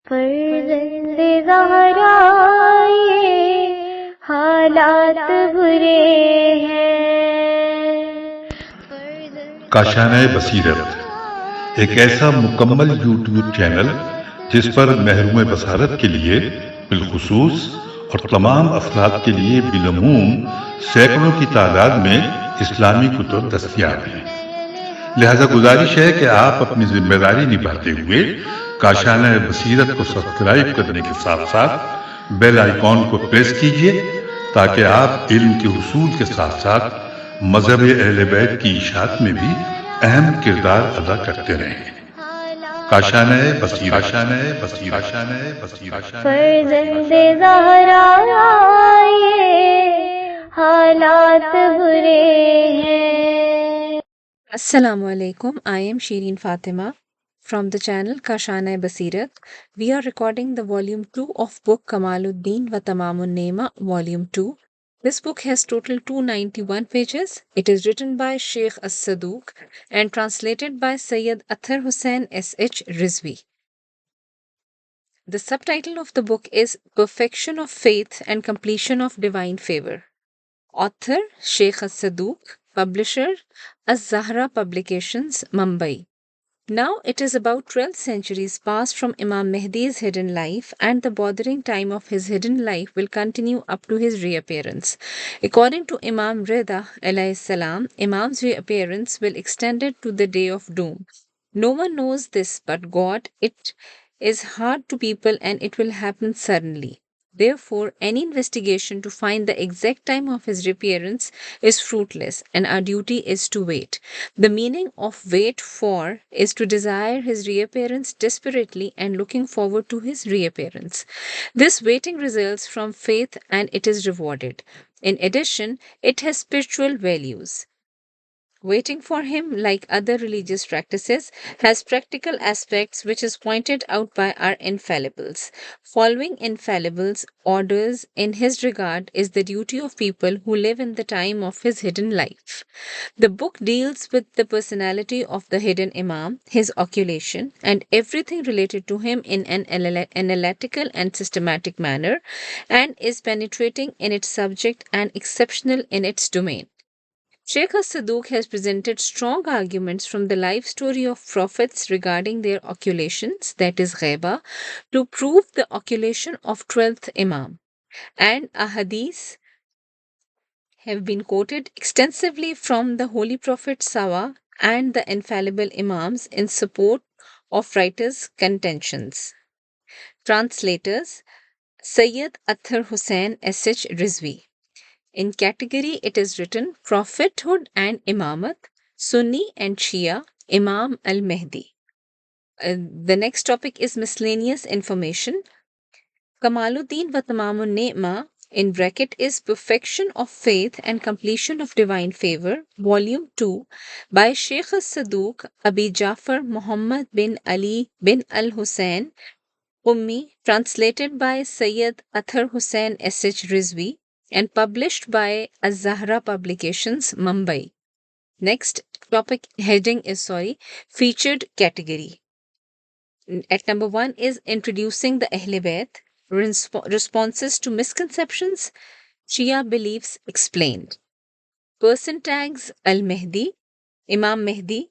فرزند زہرا یہ حالات برے ہیں۔ کاشانہ بصیرت ایک ایسا مکمل یوٹیوب چینل جس پر محروم بصارت کے لیے بالخصوص اور تمام افراد کے لیے بالعموم سینکڑوں کی تعداد میں اسلامی کتب دستیاب ہیں۔ لہذا گزارش ہے کہ آپ اپنی ذمہ داری نبھاتے ہوئے کاشانہ بصیرت کو سبسکرائب کرنے کے ساتھ ساتھ بیل آئیکن کو پریس کیجئے تاکہ آپ علم کے حصول کے ساتھ ساتھ مذہب اہل بیت کی اشاعت میں بھی اہم کردار ادا کرتے رہیں۔ کاشانہ بصیرت۔ فرزند زہرا یہ حالات برے ہیں۔ Assalamu alaikum. I am Shireen Fatima from the channel Kashana Basirat. We are recording the volume 2 of book Kamaluddin wa Tamamun Nema, volume 2. This book has total 291 pages. It is written by Sheikh As-Saduq and translated by Sayyid Athar Hussain S.H. Rizvi. The subtitle of the book is Perfection of Faith and Completion of Divine Favor. Author Sheikh As-Saduq. Publisher Az-Zahra Publications, Mumbai. Now it is about 12 centuries past from Imam Mehdi's hidden life, and the bothering time of his hidden life will continue up to his reappearance. According to Imam Rida alayhi salam, Imam's reappearance will extend it to the day of doom. No one knows this but God. It is hard to people and it will happen suddenly. Therefore, any investigation to find the exact time of his reappearance is fruitless, and our duty is to wait. The meaning of wait for is to desire his reappearance desperately and looking forward to his reappearance. This waiting results from faith and it is rewarded. In addition, it has spiritual values. Waiting for him, like other religious practices, has practical aspects which is pointed out by our infallibles. Following infallibles' orders in his regard is the duty of people who live in the time of his hidden life. The book deals with the personality of the hidden Imam, his occultation, and everything related to him in an analytical and systematic manner, and is penetrating in its subject and exceptional in its domain. Sheikh As-Saduq has presented strong arguments from the life story of prophets regarding their occultations, that is ghaiba, to prove the occultation of 12th Imam. And ahadith have been quoted extensively from the Holy Prophet Sawa and the infallible Imams in support of writers' contentions. Translators Sayyid Athar Hussain S.H. Rizvi. In category, it is written Prophethood and Imamat, Sunni and Shia, Imam al-Mahdi. The next topic is miscellaneous information. Kamaluddin wa Tamamun Nema, in bracket, is Perfection of Faith and Completion of Divine Favor, Volume 2, by Sheikh As-Saduq Abi Jafar Muhammad bin Ali bin al-Hussein, Ummi, translated by Sayyid Athar Hussain S.H. Rizvi, and published by Az-Zahra Publications, Mumbai. Next topic heading is featured category. At number 1 is Introducing the Ahl Bayt, responses to misconceptions, Shia beliefs explained. Person tags Al-Mahdi, Imam Mahdi.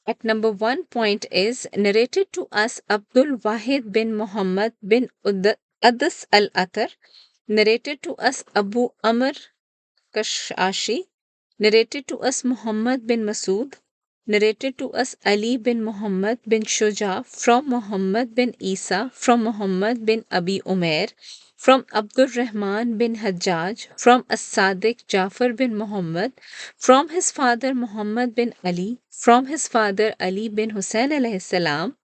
At number 1 point is narrated to us Abdul Wahid bin Muhammad bin Adas al-Athar, narrated to us Abu Amr Kashashi, narrated to us Muhammad bin Masood, narrated to us Ali bin Muhammad bin Shuja, from Muhammad bin Isa, from Muhammad bin Abi Umair, from Abdur Rahman bin Hajjaj, from As-Sadiq Jafar bin Muhammad, from his father Muhammad bin Ali, from his father Ali bin Hussein alayhi salam,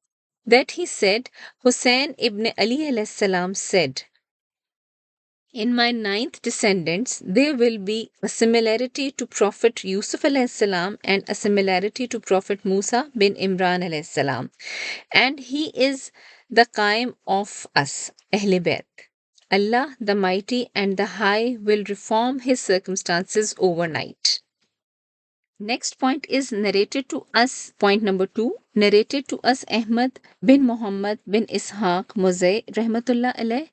that he said, Hussein ibn Ali alayhi salam said, in my 9th descendants, there will be a similarity to Prophet Yusuf alayhi salam and a similarity to Prophet Musa bin Imran alayhi salam. And he is the Qaim of us, Ahl Bayt. Allah the Mighty and the High will reform his circumstances overnight. Next point is narrated to us. Point number 2, narrated to us Ahmad bin Muhammad bin Ishaq Muzay Rahmatullah alayh.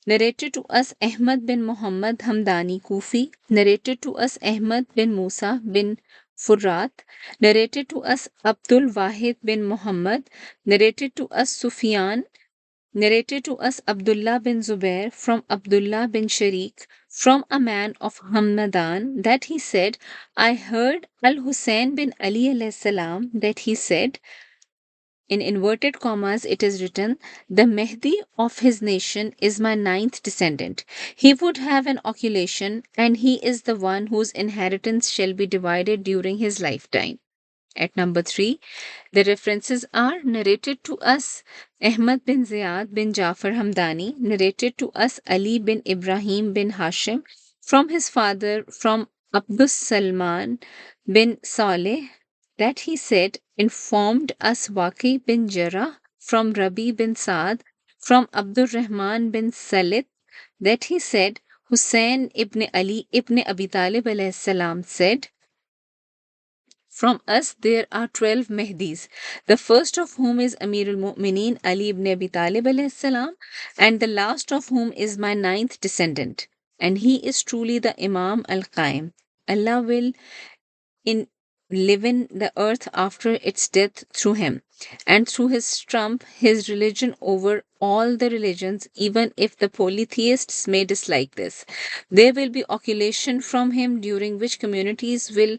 Narrated to us Ahmad bin Muhammad Hamdani Kufi. Narrated to us Ahmad bin Musa bin Furrat. Narrated to us Abdul Wahid bin Muhammad. Narrated to us Sufyan. Narrated to us Abdullah bin Zubair from Abdullah bin Sharik from a man of Hamadan that he said, I heard Al Hussein bin Ali alayhi salam that he said, in inverted commas it is written, the Mehdi of his nation is my ninth descendant. He would have an occultation, and he is the one whose inheritance shall be divided during his lifetime. At number 3, the references are narrated to us Ahmad bin Ziyad bin Jafar Hamdani, narrated to us Ali bin Ibrahim bin Hashim from his father from Abdus Salman bin Saleh that he said, informed us Waqi bin Jarrah from Rabi bin Saad from Abdur Rahman bin Salit that he said, Hussein ibn Ali ibn Abi Talib alayhi salam said, from us there are 12 Mehdis, the first of whom is Amir al-Mu'mineen Ali ibn Abi Talib alayhi salam, and the last of whom is my ninth descendant. And he is truly the Imam al-Qaim. Allah will in live in the earth after its death through him, and through his trump his religion over all the religions, even if the polytheists may dislike this. There will be occultation from him, during which communities will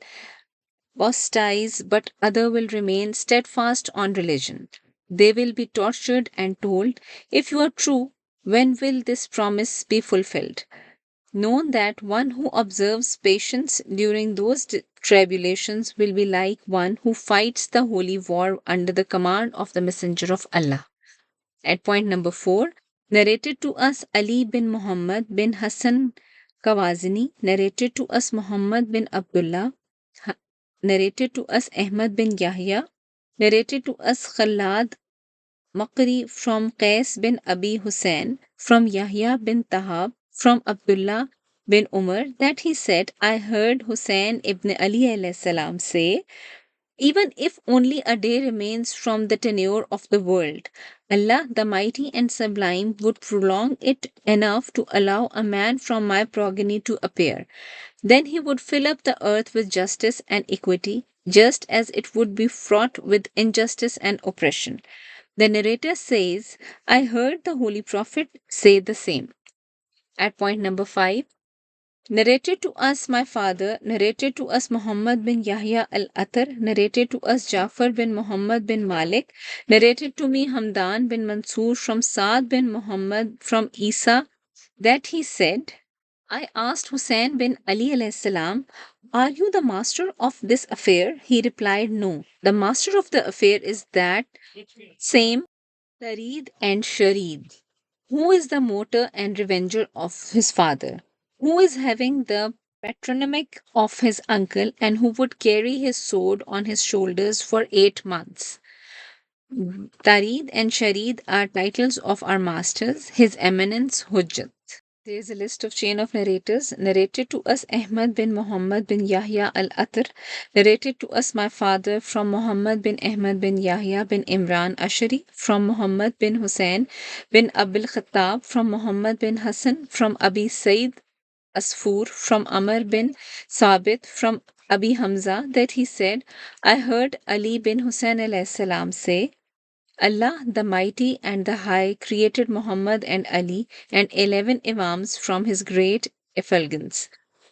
apostatize, but other will remain steadfast on religion. They will be tortured and told, if you are true, when will this promise be fulfilled? Known that one who observes patience during those tribulations will be like one who fights the holy war under the command of the Messenger of Allah. At point number 4, narrated to us Ali bin Muhammad bin Hassan Kawazini, narrated to us Muhammad bin Abdullah, narrated to us Ahmad bin Yahya, narrated to us Khalad Maqri from Qais bin Abi Hussein, from Yahya bin Tahab, from Abdullah bin Umar, that he said, I heard Hussein ibn Ali alayhi salam say, even if only a day remains from the tenure of the world, Allah the Mighty and Sublime would prolong it enough to allow a man from my progeny to appear. Then he would fill up the earth with justice and equity, just as it would be fraught with injustice and oppression. The narrator says, I heard the Holy Prophet say the same. At point number 5, narrated to us my father, narrated to us Muhammad bin Yahya al-Atar, narrated to us Jafar bin Muhammad bin Malik, narrated to me Hamdan bin Mansur from Saad bin Muhammad from Isa, that he said, I asked Hussein bin Ali alayhi salam, are you the master of this affair? He replied, no. The master of the affair is that same Sarid and Sharid, who is the motor and revenger of his father, who is having the patronymic of his uncle, and who would carry his sword on his shoulders for 8 months. Tarid and Sharid are titles of our masters, His Eminence Hujjat. There is a list of chain of narrators. Narrated to us Ahmad bin Muhammad bin Yahya al-Atar. Narrated to us my father from Muhammad bin Ahmad bin Yahya bin Imran Ashari. From Muhammad bin Hussein bin Abil Khattab. From Muhammad bin Hassan. From Abi Said Asfur. From Amr bin Sabit. From Abi Hamza that he said, I heard Ali bin Hussein alayhi salam say, Allah the Mighty and the High created Muhammad and Ali and 11 Imams from his great effulgence.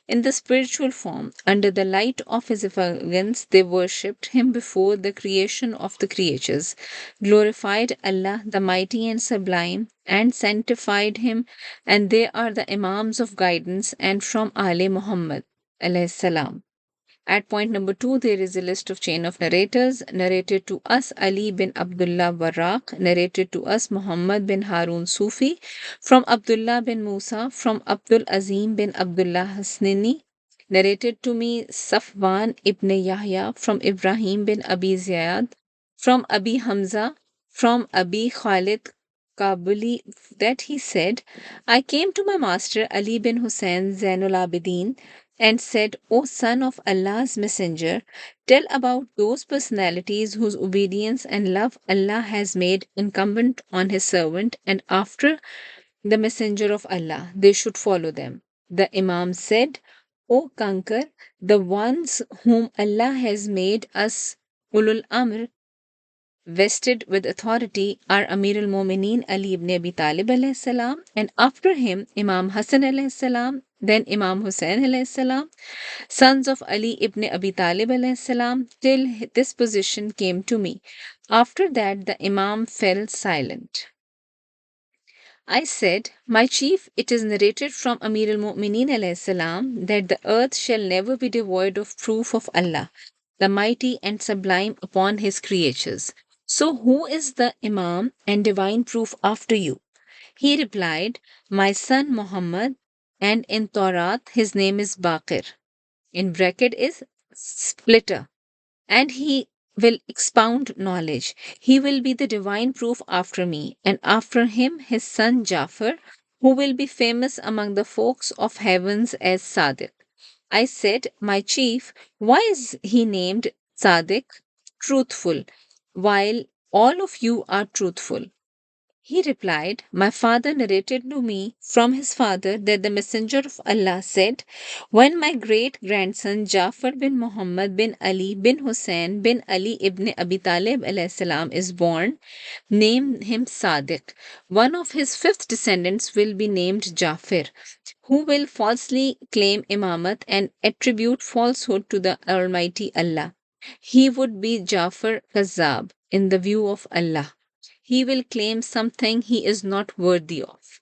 In the spiritual form, under the light of his effulgence, they worshipped him before the creation of the creatures, glorified Allah the Mighty and Sublime, and sanctified him, and they are the Imams of guidance and from Ali Muhammad alayhi salam. At point number 2, there is a list of chain of narrators. Narrated to us Ali bin Abdullah Warraq, narrated to us Muhammad bin Harun Sufi, from Abdullah bin Musa, from Abdul Azim bin Abdullah Hasnini, narrated to me Safwan ibn Yahya, from Ibrahim bin Abi Ziyad, from Abi Hamza, from Abi Khalid Kabuli, that he said, I came to my master Ali bin Hussein Zainul Abidin and said, O son of Allah's messenger, tell about those personalities whose obedience and love Allah has made incumbent on his servant, and after the messenger of Allah, they should follow them. The Imam said, O conquer, the ones whom Allah has made us ulul amr, vested with authority, are Amir al-Mu'mineen Ali ibn Abi Talib alayhi salam, and after him Imam Hassan alayhi salam, then Imam Hussein alayhi salam, sons of Ali ibn Abi Talib alayhi salam, till this position came to me. After that the Imam fell silent. I said, My chief, it is narrated from Amir al-Mu'mineen alayhi salam that the earth shall never be devoid of proof of Allah, the mighty and sublime upon his creatures. So who is the Imam and divine proof after you? He replied, My son Muhammad, and in Torah his name is Baqir. In bracket is splitter, and he will expound knowledge. He will be the divine proof after me, and after him his son Jafar, who will be famous among the folks of heavens as Sadiq. I said, My chief, why is he named Sadiq, truthful, while all of you are truthful? He replied, My father narrated to me from his father that the Messenger of Allah said, When my great grandson Jafar bin Muhammad bin Ali bin Hussein bin Ali ibn Abi Talib alayhi salam is born, name him Sadiq. One of his fifth descendants will be named Jafar, who will falsely claim imamat and attribute falsehood to the Almighty Allah. He would be Jafar Kazab in the view of Allah. He will claim something he is not worthy of.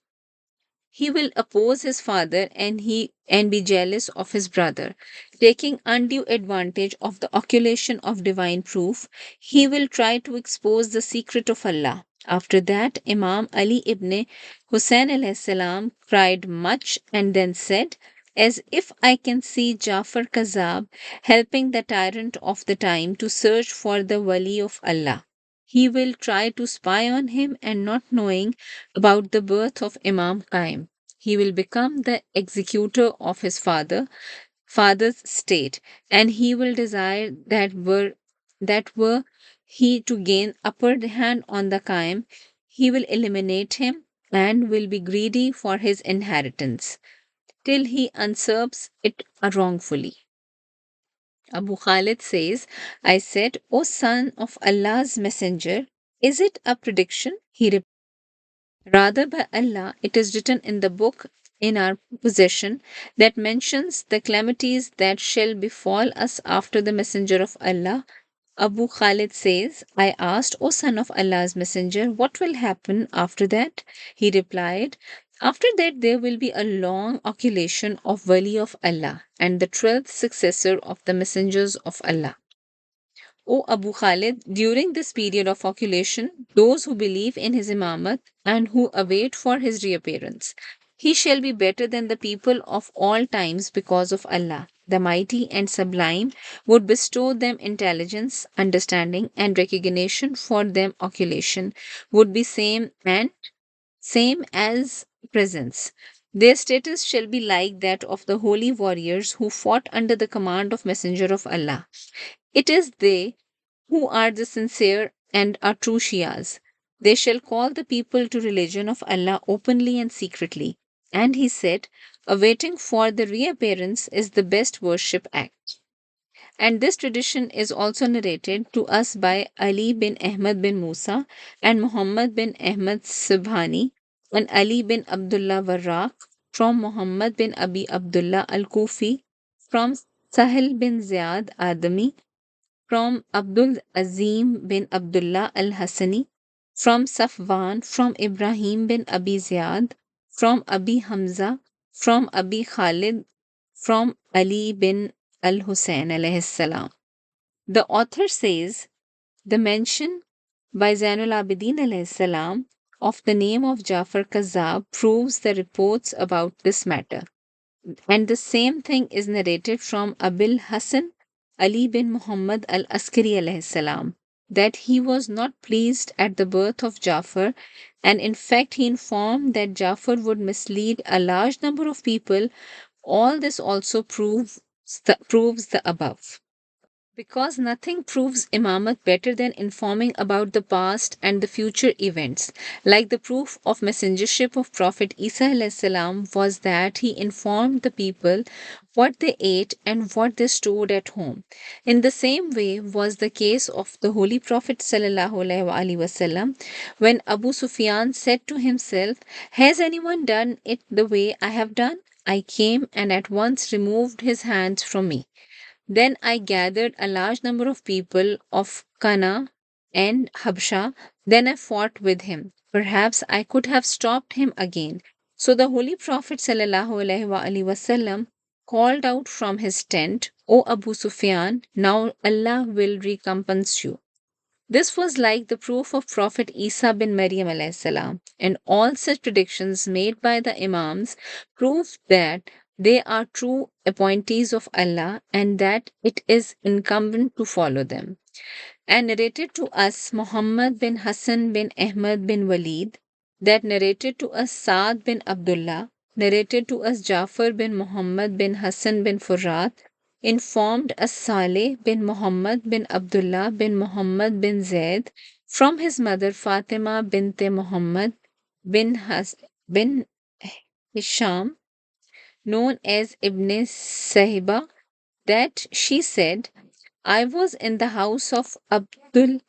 He will oppose his father and be jealous of his brother. Taking undue advantage of the occultation of divine proof, he will try to expose the secret of Allah. After that, Imam Ali ibn Hussein alayhi salam cried much and then said, As if I can see Jafar Kazab helping the tyrant of the time to search for the wali of Allah. He will try to spy on him, and not knowing about the birth of Imam Qaim, he will become the executor of his father's state, and he will desire that were he to gain upper hand on the Qaim, he will eliminate him and will be greedy for his inheritance till he usurps it wrongfully. Abu Khalid says, I said, O son of Allah's messenger, is it a prediction? He replied, Rather by Allah, it is written in the book in our possession that mentions the calamities that shall befall us after the messenger of Allah. Abu Khalid says, I asked, O son of Allah's messenger, what will happen after that? He replied, After that there will be a long occultation of wali of Allah and the 12th successor of the messengers of Allah. O Abu Khalid, during this period of occultation, those who believe in his imamat and who await for his reappearance, he shall be better than the people of all times because of Allah. The mighty and sublime would bestow them intelligence, understanding, and recognition. For them occultation would be same as presence. Their status shall be like that of the holy warriors who fought under the command of Messenger of Allah. It is they who are the sincere and are true Shias. They shall call the people to religion of Allah openly and secretly. And he said, awaiting for the reappearance is the best worship act. And this tradition is also narrated to us by Ali bin Ahmad bin Musa and Muhammad bin Ahmad Subhani and Ali bin Abdullah Warraq from Muhammad bin Abi Abdullah al-Kufi, from Sahil bin Ziyad Adami, from Abdul Azim bin Abdullah al Hassani, from Safwan, from Ibrahim bin Abi Ziyad, from Abi Hamza, from Abi Khalid, from Ali bin al Hussein alayhi salam. The author says the mention by Zainul Abidin alayhi salam of the name of Jafar Kazab proves the reports about this matter. And the same thing is narrated from Abil Hassan Ali bin Muhammad al Askari alayhi salam, that he was not pleased at the birth of Jafar, and in fact he informed that Jafar would mislead a large number of people All this also proves the above. Because nothing proves imamat better than informing about the past and the future events. Like the proof of messengership of Prophet Isa alayhis salam was that he informed the people what they ate and what they stored at home. In the same way was the case of the Holy Prophet sallallahu alaihi wasallam when Abu Sufyan said to himself, "Has anyone done it the way I have done?" I came and at once removed his hands from me. Then I gathered a large number of people of Kana and Habsha. Then I fought with him. Perhaps I could have stopped him again. So the Holy Prophet ﷺ called out from his tent, "O Abu Sufyan, now Allah will recompense you." This was like the proof of Prophet Isa bin Maryam alayhis salam, and all such predictions made by the Imams prove that they are true appointees of Allah and that it is incumbent to follow them. And narrated to us Muhammad bin Hassan bin Ahmad bin Walid, that narrated to us Saad bin Abdullah, narrated to us Jafar bin Muhammad bin Hassan bin Furrat, informed us Saleh bin Muhammad bin Abdullah bin Muhammad bin Zaid from his mother Fatima bint Muhammad bin Hisham, known as Ibn Sahiba, that she said, "I was in the house of Abdul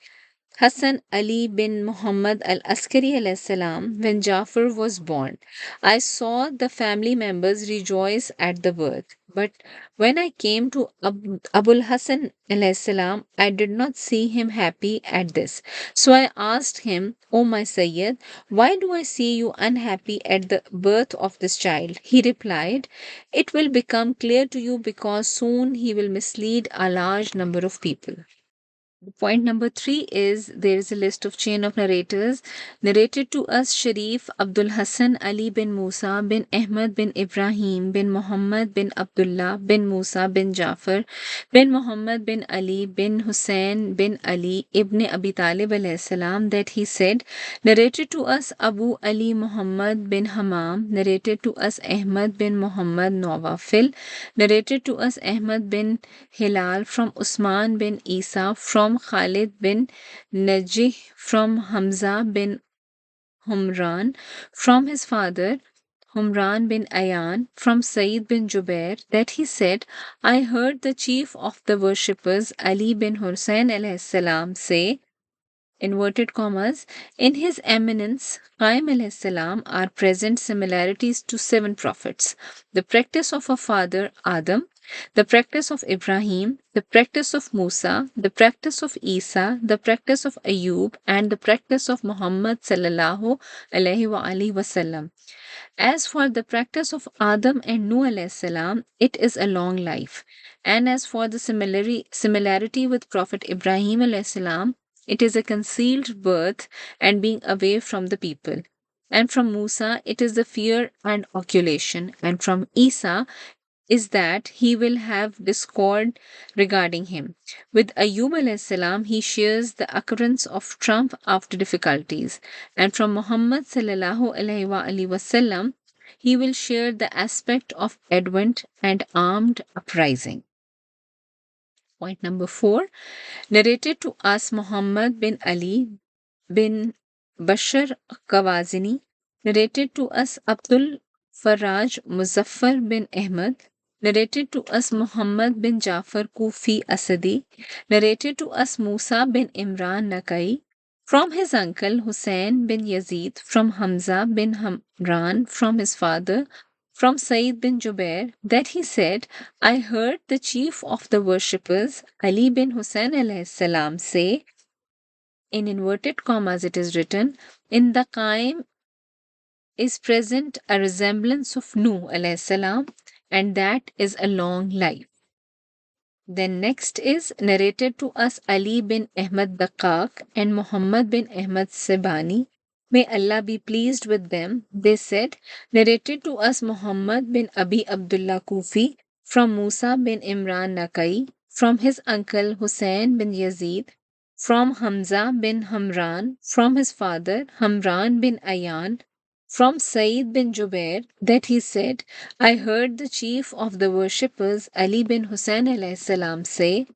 Hassan Ali bin Muhammad al Askari alayhis salam when Jafar was born. I saw the family members rejoice at the birth. But when I came to Abul Hassan alayhis salam, I did not see him happy at this. So I asked him, 'O my Sayyid, why do I see you unhappy at the birth of this child?' He replied, 'It will become clear to you because soon he will mislead a large number of people.'" Point number 3 is there is a list of chain of narrators. Narrated to us Sharif Abdul Hassan Ali bin Musa bin Ahmad bin Ibrahim bin Muhammad bin Abdullah bin Musa bin Jafar bin Muhammad bin Ali bin Hussein bin Ali ibn Abi Talib alayhi salam that he said, narrated to us Abu Ali Muhammad bin Hammam, narrated to us Ahmad bin Muhammad Nawafil, narrated to us Ahmad bin Hilal from Usman bin Isa from Khalid bin Najih from Hamza bin Humran from his father Humran bin Ayan from Sayyid bin Jubair that he said, "I heard the chief of the worshippers Ali bin Hussein alayhis salam say, inverted commas, in his eminence Qaim alayhis salam are present similarities to 7 prophets: the practice of our father Adam, the practice of Ibrahim, the practice of Musa, the practice of Isa, the practice of Ayub, and the practice of Muhammad sallallahu alaihi wasallam. As for the practice of Adam and Nuh alayhis salam, it is a long life. And as for the similarity with Prophet Ibrahim alayhis salam, it is a concealed birth and being away from the people. And from Musa, it is the fear and occultation. And from Isa, is that he will have discord regarding him. With Ayub alayhis salam, he shares the occurrence of trump after difficulties. And from Muhammad sallallahu alaihi wasallam, he will share the aspect of advent and armed uprising. Point number 4, narrated to us Muhammad bin Ali bin Bashar Kawazini, narrated to us Abdul Faraj Muzaffar bin Ahmad, narrated to us Muhammad bin Jafar Kufi Asadi, narrated to us Musa bin Imran Nakai, from his uncle Hussein bin Yazid, from Hamza bin Hamran, from his father, from Sayyid bin Jubair, that he said, "I heard the chief of the worshippers, Ali bin Hussein alayhis salam, say," in inverted commas it is written, "In the Qaim is present a resemblance of Nuh alayhis salam, and that is a long life." Then next is narrated to us Ali bin Ahmad Daqqaq and Muhammad bin Ahmad Sebani. May Allah be pleased with them. They said, narrated to us Muhammad bin Abi Abdullah Kufi from Musa bin Imran Nakai, from his uncle Hussein bin Yazid, from Hamza bin Hamran, from his father Hamran bin Ayan, From Sayyid bin Jubair that he said, I heard the chief of the worshippers, Ali bin Hussein alayhi salam, say,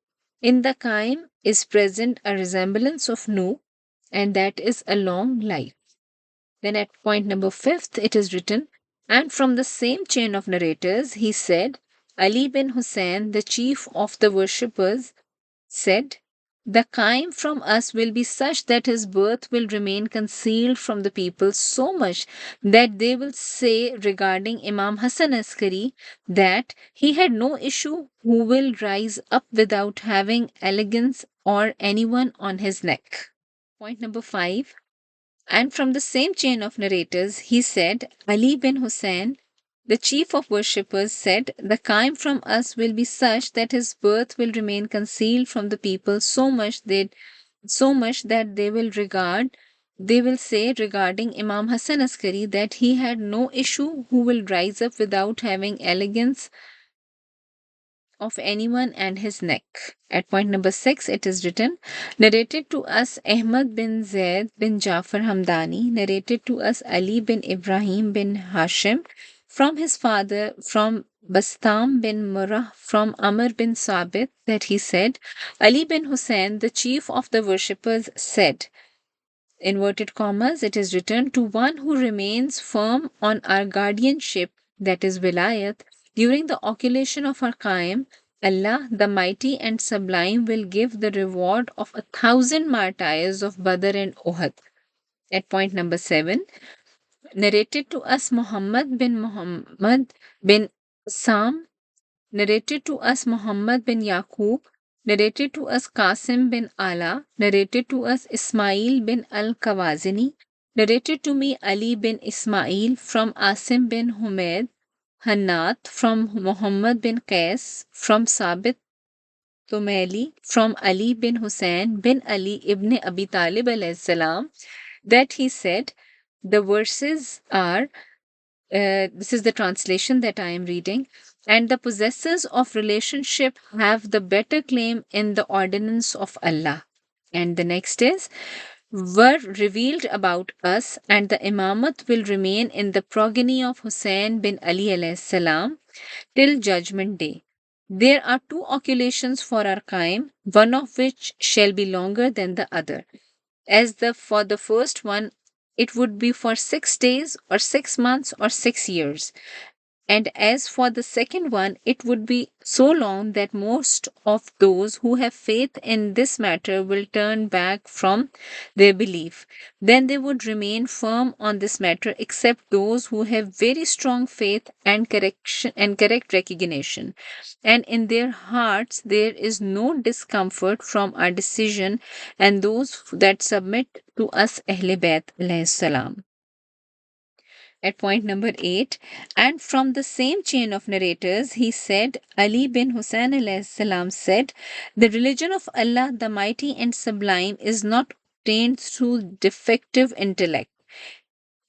in the Qaim is present a resemblance of Nuh, and that is a long life. Then at point number 5, it is written, and from the same chain of narrators, he said, Ali bin Hussein, the chief of the worshippers, said, the Qaim from us will be such that his birth will remain concealed from the people so much that they will say regarding Imam Hassan Askari that he had no issue who will rise up without having elegance or anyone on his neck. Point number 5. And from the same chain of narrators, he said, Ali bin Hussein, the chief of worshippers, said, the Qaim from us will be such that his birth will remain concealed from the people so much that they will say regarding Imam Hassan Askari that he had no issue who will rise up without having elegance of anyone and his neck. At point number 6, it is written, narrated to us Ahmad bin Zaid bin Jafar Hamdani, narrated to us Ali bin Ibrahim bin Hashim, from his father, from Bastam bin Murrah, from Amr bin Sabit, that he said, Ali bin Hussein, the chief of the worshippers, said, inverted commas, it is written, to one who remains firm on our guardianship, that is wilayat, during the occultation of our Qaim, Allah, the Mighty and Sublime, will give the reward of 1,000 martyrs of Badr and Uhud. At point number 7, narrated to us Muhammad bin Sam, narrated to us Muhammad bin Yaqub, narrated to us Qasim bin Ala, narrated to us Ismail bin al-Kawazini, narrated to me Ali bin Ismail from Asim bin Humayd, Hannat from Muhammad bin Qais, from Sabit Tumaili, from Ali bin Hussein bin Ali ibn Abi Talib alayhi salam, that he said, the verses are, this is the translation that I am reading, and the possessors of relationship have the better claim in the ordinance of Allah. And the next is, were revealed about us, and the imamat will remain in the progeny of Hussein bin Ali alayhi salam till judgment day. There are 2 occultations for our Qaim, one of which shall be longer than the other. For the first one, it would be for 6 days or 6 months or 6 years. And as for the second one, it would be so long that most of those who have faith in this matter will turn back from their belief. Then they would remain firm on this matter, except those who have very strong faith and correct recognition. And in their hearts there is no discomfort from our decision, and those that submit to us Ahle Bayt alayhi salam. At point number 8, and from the same chain of narrators, he said, Ali bin Hussein alayhi salam said, the religion of Allah, the Mighty and Sublime, is not obtained through defective intellect,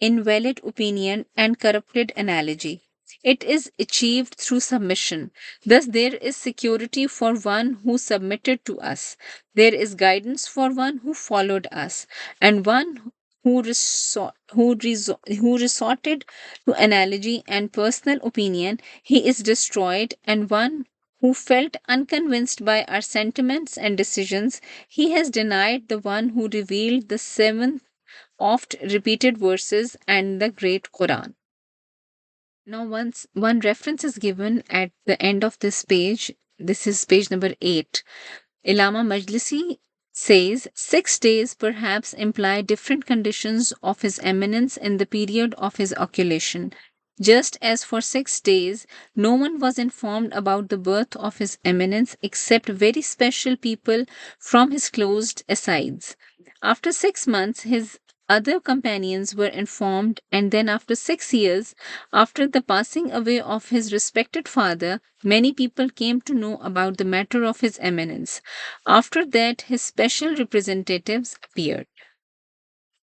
invalid opinion, and corrupted analogy. It is achieved through submission. Thus, there is security for one who submitted to us. There is guidance for one who followed us, and one who resorted to analogy and personal opinion, he is destroyed, and one who felt unconvinced by our sentiments and decisions, he has denied the one who revealed the 7 oft repeated verses and the great Quran. Now, once one reference is given at the end of this page, this is page number 8. Allama Majlisi says 6 days perhaps imply different conditions of his eminence in the period of his occultation. Just as for 6 days no one was informed about the birth of his eminence except very special people from his closed asides. After 6 months, his other companions were informed, and then after 6 years, after the passing away of his respected father, many people came to know about the matter of his eminence. After that, his special representatives appeared.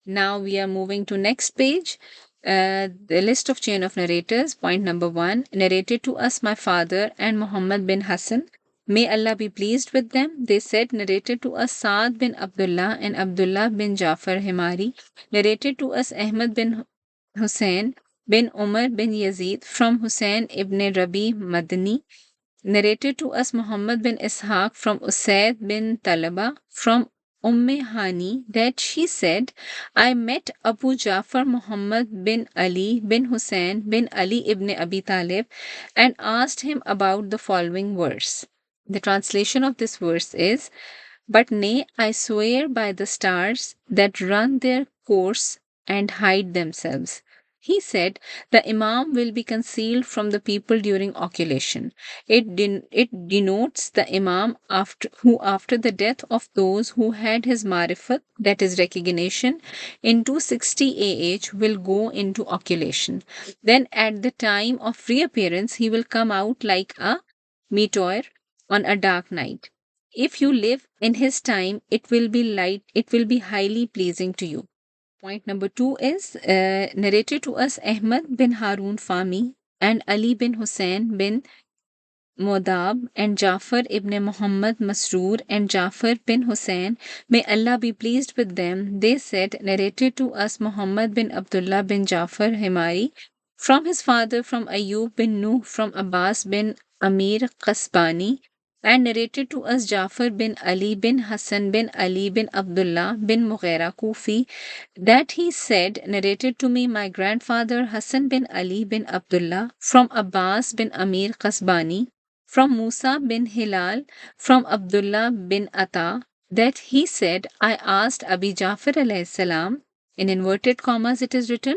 Now we are moving to next page. The list of chain of narrators. Point number 1, narrated to us my father and Muhammad bin Hassan. May Allah be pleased with them. They said, narrated to us Saad bin Abdullah and Abdullah bin Jafar Himari. Narrated to us Ahmad bin Hussein bin Umar bin Yazid, from Hussein ibn Rabi Madani. Narrated to us Muhammad bin Ishaq from Usaid bin Talaba from Hani that she said, I met Abu Jafar Muhammad bin Ali bin Hussein bin Ali ibn Abi Talib and asked him about the following verse. The translation of this verse is, but nay, I swear by the stars that run their course and hide themselves. He said, the Imam will be concealed from the people during occultation. It denotes the Imam who, after the death of those who had his marifat, that is recognition, in 260 AH, will go into occultation. Then, at the time of reappearance, he will come out like a meteor on a dark night. If you live in his time, it will be light, it will be highly pleasing to you. Point number 2 is narrated to us Ahmad bin Harun Fami and Ali bin Hussein bin Modab and Jafar ibn Muhammad Masroor and Jafar bin Hussein, may Allah be pleased with them, they said, narrated to us Muhammad bin Abdullah bin Jafar Himari, from his father from Ayub bin Nuh from Abbas bin Amir Qasbani, and narrated to us Jafar bin Ali bin Hassan bin Ali bin Abdullah bin Mughira Kufi, that he said, narrated to me my grandfather Hassan bin Ali bin Abdullah from Abbas bin Amir Qasbani, from Musa bin Hilal, from Abdullah bin Atta, that he said, I asked Abi Jafar alayhi salam, in inverted commas it is written,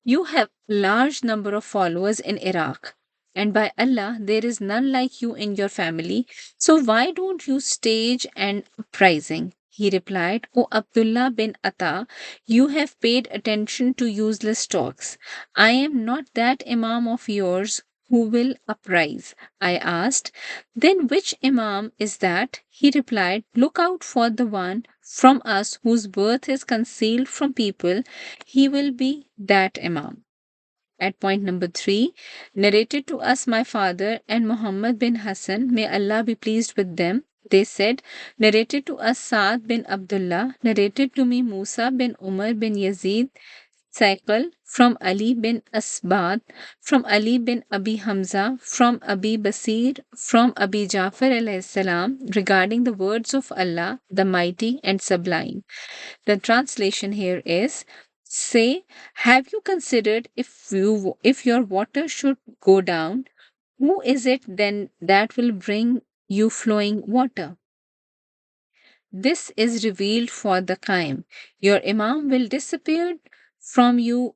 you have large number of followers in Iraq, and by Allah, there is none like you in your family, so why don't you stage an uprising? He replied, O Abdullah bin Atta, you have paid attention to useless talks. I am not that Imam of yours who will uprise. I asked, then which Imam is that? He replied, look out for the one from us whose birth is concealed from people. He will be that Imam. At point number 3, narrated to us my father and Muhammad bin Hassan, may Allah be pleased with them. They said, narrated to us Saad bin Abdullah, narrated to me Musa bin Umar bin Yazid, Cycle from Ali bin Asbad, from Ali bin Abi Hamza, from Abi Basir, from Abi Jafar alayhi salam, regarding the words of Allah, the Mighty and Sublime. The translation here is, say, have you considered if your water should go down, who is it then that will bring you flowing water? This is revealed for the Qaim. Your Imam will disappear from your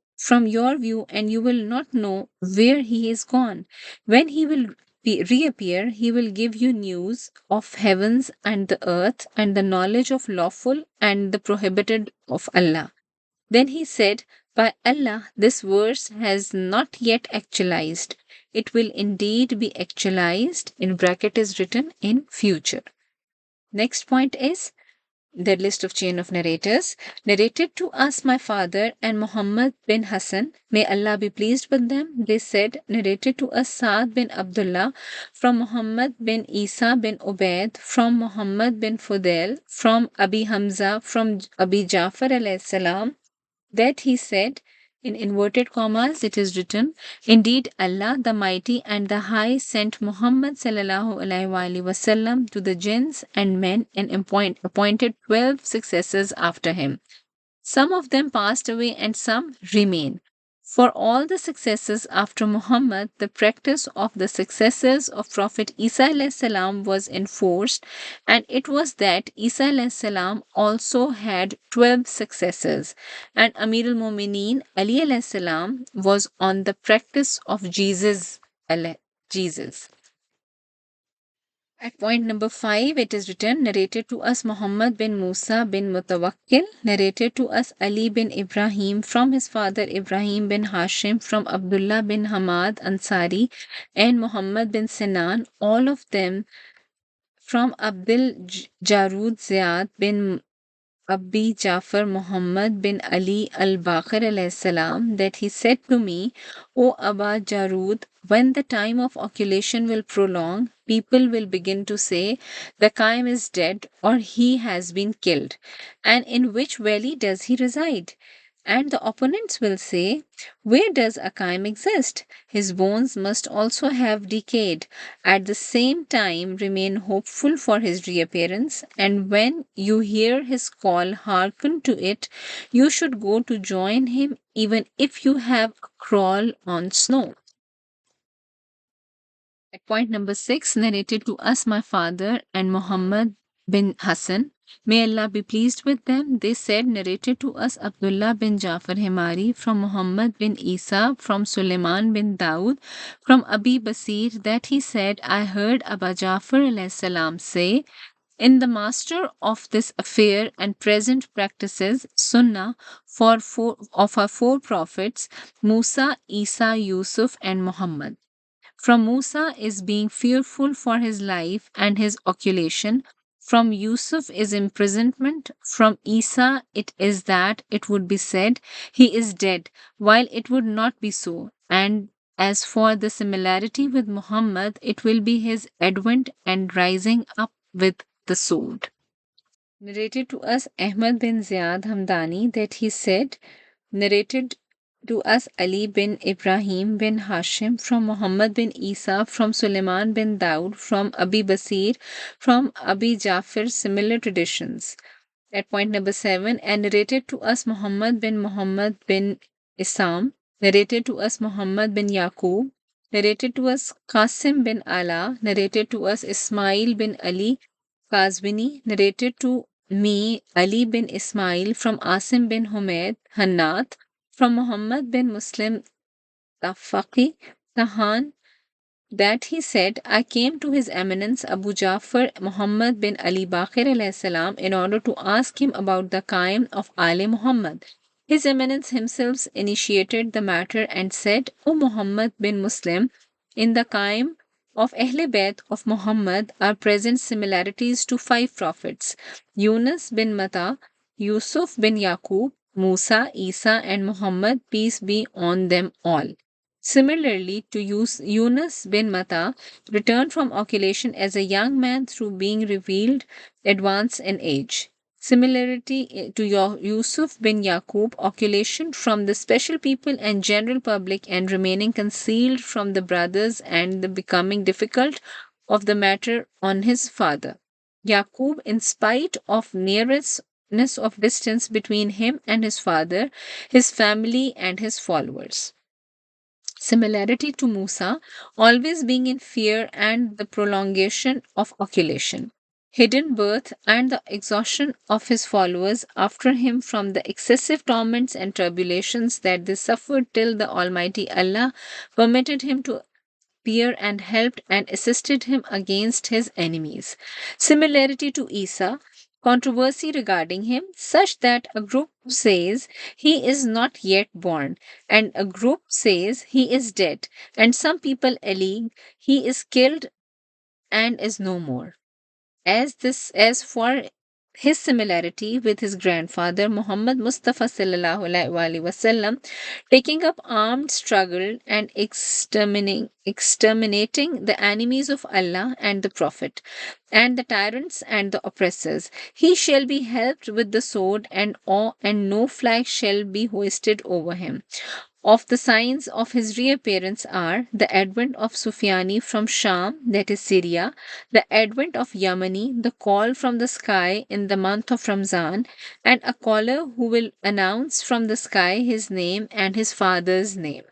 view, and you will not know where he is gone. When he will reappear, he will give you news of heavens and the earth and the knowledge of lawful and the prohibited of Allah. Then he said, by Allah, this verse has not yet actualized. It will indeed be actualized. In bracket is written in future. Next point is the list of chain of narrators. Narrated to us my father and Muhammad bin Hassan, may Allah be pleased with them. They said, narrated to us Saad bin Abdullah from Muhammad bin Isa bin Ubaid, from Muhammad bin Fudail, from Abi Hamza, from Abi Jafar alayhi salam, that he said, in inverted commas, it is written, indeed, Allah the Mighty and the High sent Muhammad sallallahu alaihi wasallam to the jinns and men and appointed 12 successors after him. Some of them passed away and some remain. For all the successors after Muhammad, the practice of the successors of Prophet Isa alayhi salam was enforced, and it was that Isa alayhi salam also had 12 successors, and Amir al-Mumineen Ali alayhi salam was on the practice of Jesus. At point number 5, it is written, narrated to us Muhammad bin Musa bin Mutawakkil, narrated to us Ali bin Ibrahim from his father Ibrahim bin Hashim, from Abdullah bin Hamad Ansari and Muhammad bin Sinan, all of them from Abdul Jarud Ziyad bin Abi Jafar Muhammad bin Ali al-Baqir alayhi salam, that he said to me, O Aba Jarud, when the time of occultation will prolong, people will begin to say, the Qaim is dead or he has been killed. And in which valley does he reside? And the opponents will say, where does Akaim exist? His bones must also have decayed. At the same time, remain hopeful for his reappearance, and when you hear his call, hearken to it. You should go to join him, even if you have a crawl on snow. At point number 6, narrated to us my father and Muhammad bin Hassan. May Allah be pleased with them. They said, narrated to us Abdullah bin Jafar Himari from Muhammad bin Isa from Suleiman bin Daud from Abi Basir that he said, I heard Aba Jafar alayhi salam say, in the master of this affair and present practices, Sunnah of our four prophets, Musa, Isa, Yusuf, and Muhammad. From Musa is being fearful for his life and his occultation. From Yusuf is imprisonment. From Isa it is that it would be said he is dead, while it would not be so. And as for the similarity with Muhammad, it will be his advent and rising up with the sword. Narrated to us Ahmad bin Ziyad Hamdani that he said, narrated to us Ali bin Ibrahim bin Hashim from Muhammad bin Isa from Suleiman bin Daud from Abi Basir from Abi Jafar similar traditions. At point number 7, and narrated to us Muhammad bin Isam, narrated to us Muhammad bin Yaqub, narrated to us Qasim bin Ala, narrated to us Ismail bin Ali Kazvini, narrated to me Ali bin Ismail from Asim bin Humayd Hannat, from Muhammad bin Muslim Tafaqi Tahan, that he said, I came to His Eminence Abu Jafar Muhammad bin Ali Baqir alayhi salam in order to ask him about the Qaim of Ali Muhammad. His Eminence himself initiated the matter and said, O Muhammad bin Muslim, in the Qaim of Ahle Bayt of Muhammad are present similarities to 5 prophets, Yunus bin Matta, Yusuf bin Yaqub, Musa, Isa, and Muhammad, peace be on them all. Similarly to Yunus bin Matta, returned from occultation as a young man through being revealed, advance in age. Similarity to Yusuf bin Yaqub, occultation from the special people and general public and remaining concealed from the brothers and the becoming difficult of the matter on his father. Yaqub, in spite of nearness of distance between him and his father, his family, and his followers. Similarity to Musa, always being in fear and the prolongation of occultation. Hidden birth and the exhaustion of his followers after him from the excessive torments and tribulations that they suffered till the Almighty Allah permitted him to appear and helped and assisted him against his enemies. Similarity to Isa, controversy regarding him, such that a group says he is not yet born, and a group says he is dead, and some people allege he is killed and is no more. As for his similarity with his grandfather Muhammad Mustafa sallallahu alaihi wasallam, taking up armed struggle and exterminating the enemies of Allah and the Prophet, and the tyrants and the oppressors, he shall be helped with the sword, and no flag shall be hoisted over him. Of the signs of his reappearance are the advent of Sufyani from Sham, that is Syria, the advent of Yamani, the call from the sky in the month of Ramzan, and a caller who will announce from the sky his name and his father's name.